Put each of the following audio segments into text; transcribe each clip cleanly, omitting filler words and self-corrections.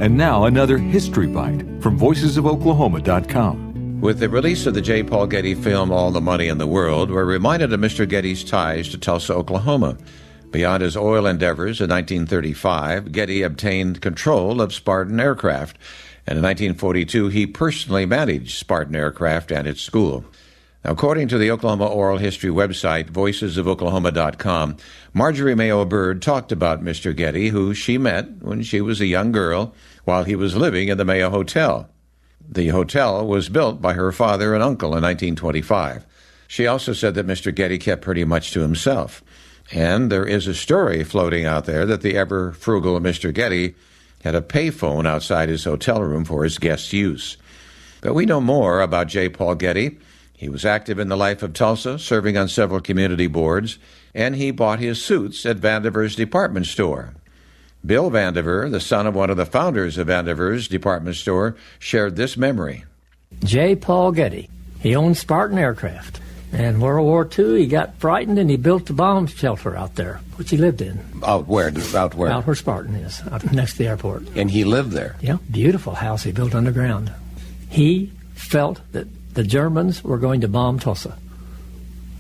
And now another History Byte from voicesofoklahoma.com. With the release of the J. Paul Getty film All the Money in the World, we're reminded of Mr. Getty's ties to Tulsa, Oklahoma. Beyond his oil endeavors in 1935, Getty obtained control of Spartan Aircraft, and in 1942 he personally managed Spartan Aircraft and its school. Now, according to the Oklahoma Oral History website, voicesofoklahoma.com, Marjorie Mayo Bird talked about Mr. Getty, who she met when she was a young girl while he was living in the Mayo Hotel. The hotel was built by her father and uncle in 1925. She also said that Mr. Getty kept pretty much to himself. And there is a story floating out there that the ever-frugal Mr. Getty had a payphone outside his hotel room for his guests' use. But we know more about J. Paul Getty. He was active in the life of Tulsa, serving on several community boards, and he bought his suits at Vandever's department store. Bill Vandever, the son of one of the founders of Vandever's department store, shared this memory. J. Paul Getty, he owned Spartan Aircraft. And World War II, he got frightened and he built a bomb shelter out there, which he lived in. Out where? Out where? Out where Spartan is, out next to the airport. And he lived there? Yeah, beautiful house he built underground. He felt that the Germans were going to bomb Tulsa,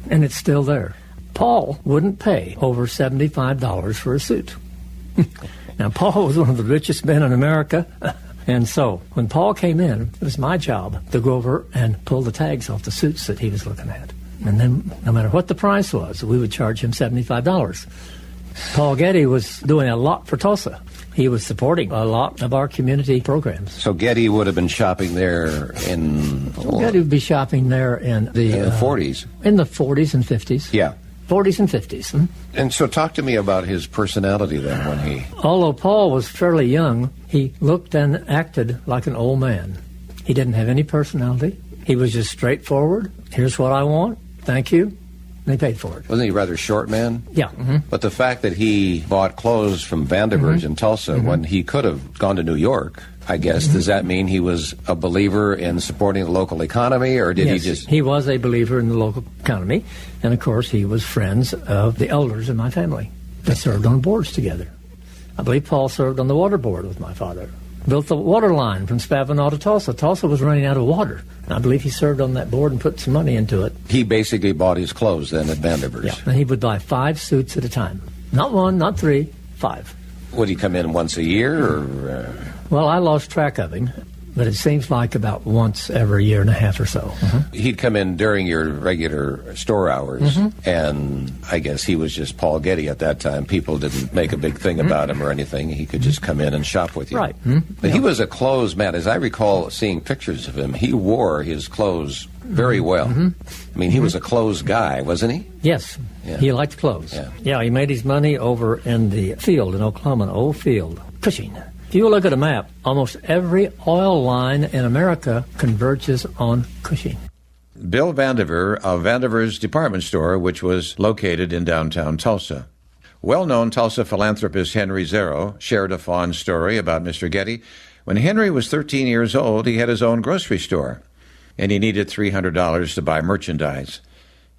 and it's still there. Paul wouldn't pay over $75 for a suit. Now, Paul was one of the richest men in America, and so when Paul came in, it was my job to go over and pull the tags off the suits that he was looking at. And then, no matter what the price was, we would charge him $75. Paul Getty was doing a lot for Tulsa. He was supporting a lot of our community programs. So Getty would have been shopping there in... Getty would be shopping there in the 40s. In the 40s and 50s. Yeah. 40s and 50s. And so talk to me about his personality then when he... Although Paul was fairly young, he looked and acted like an old man. He didn't have any personality. He was just straightforward. Here's what I want. Thank you. And he paid for it. Wasn't he a rather short man? Yeah. Mm-hmm. But the fact that he bought clothes from Vandever's in Tulsa when he could have gone to New York, I guess, does that mean he was a believer in supporting the local economy, or did he just... He was a believer in the local economy, and of course he was friends of the elders in my family. They served on boards together. I believe Paul served on the water board with my father. Built the water line from Spavinaw to Tulsa. Tulsa was running out of water. And I believe he served on that board and put some money into it. He basically bought his clothes then at Vandever's. Yeah, and he would buy 5 suits at a time. Not 1, not 3, 5. Would he come in once a year, or... Well, I lost track of him, but it seems like about once every year and a half or so. He'd come in during your regular store hours, and I guess he was just Paul Getty at that time. People didn't make a big thing about him or anything. He could just come in and shop with you. Right. But he was a clothes man. As I recall seeing pictures of him, he wore his clothes very well. I mean, he was a clothes guy, wasn't he? Yes. Yeah. He liked clothes. Yeah, he made his money over in the field in Oklahoma, an old field, Cushing. If you look at a map, almost every oil line in America converges on Cushing. Bill Vandever of Vandever's department store, which was located in downtown Tulsa. Well-known Tulsa philanthropist Henry Zarrow shared a fond story about Mr. Getty. When Henry was 13 years old, he had his own grocery store, and he needed $300 to buy merchandise.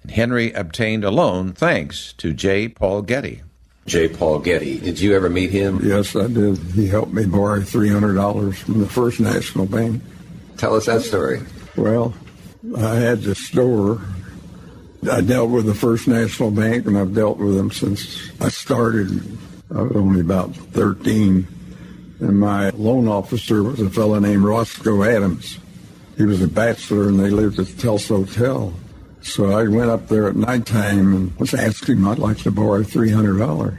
And Henry obtained a loan thanks to J. Paul Getty. J. Paul Getty. Did you ever meet him? Yes, I did. He helped me borrow $300 from the First National Bank. Tell us that story. Well, I had this store. I dealt with the First National Bank, and I've dealt with them since I started. I was only about 13. And my loan officer was a fellow named Roscoe Adams. He was a bachelor, and they lived at the Tulsa Hotel. So I went up there at nighttime and was asking him, I'd like to borrow $300.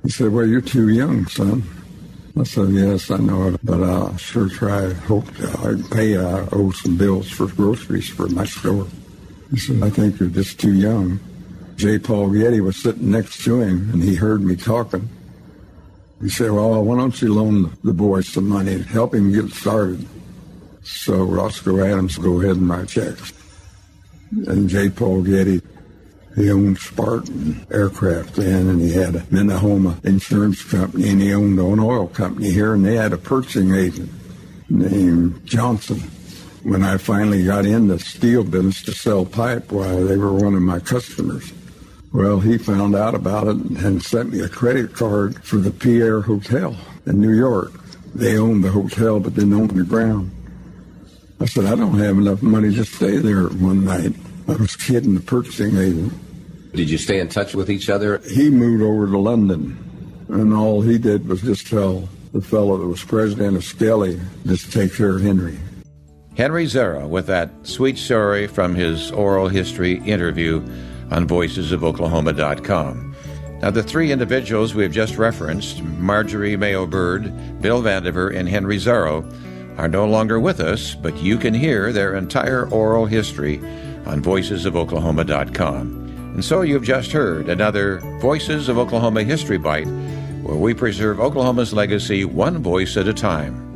He said, well, you're too young, son. I said, yes, I know it, but I'll sure try. Hope I can pay. I owe some bills for groceries for my store. He said, I think you're just too young. J. Paul Getty was sitting next to him, and he heard me talking. He said, well, why don't you loan the boy some money and help him get started? So Roscoe Adams, go ahead and write checks. And J. Paul Getty, he owned Spartan Aircraft then, and he had a Minahoma insurance company, and he owned an oil company here, and they had a purchasing agent named Johnson. When I finally got in the steel business to sell pipe, why, they were one of my customers. Well, he found out about it and sent me a credit card for the Pierre Hotel in New York. they owned the hotel but didn't own the ground. I said, I don't have enough money to stay there one night. I was kidding the purchasing agent. Did you stay in touch with each other? He moved over to London, and all he did was just tell the fellow that was president of Skelly, just take care of Henry. Henry Zarrow with that sweet story from his oral history interview on voicesofoklahoma.com. Now, the three individuals we have just referenced, Marjorie Mayo Bird, Bill Vandever, and Henry Zarrow, are no longer with us, but you can hear their entire oral history on voicesofoklahoma.com. And so you've just heard another Voices of Oklahoma History Bite, where we preserve Oklahoma's legacy one voice at a time.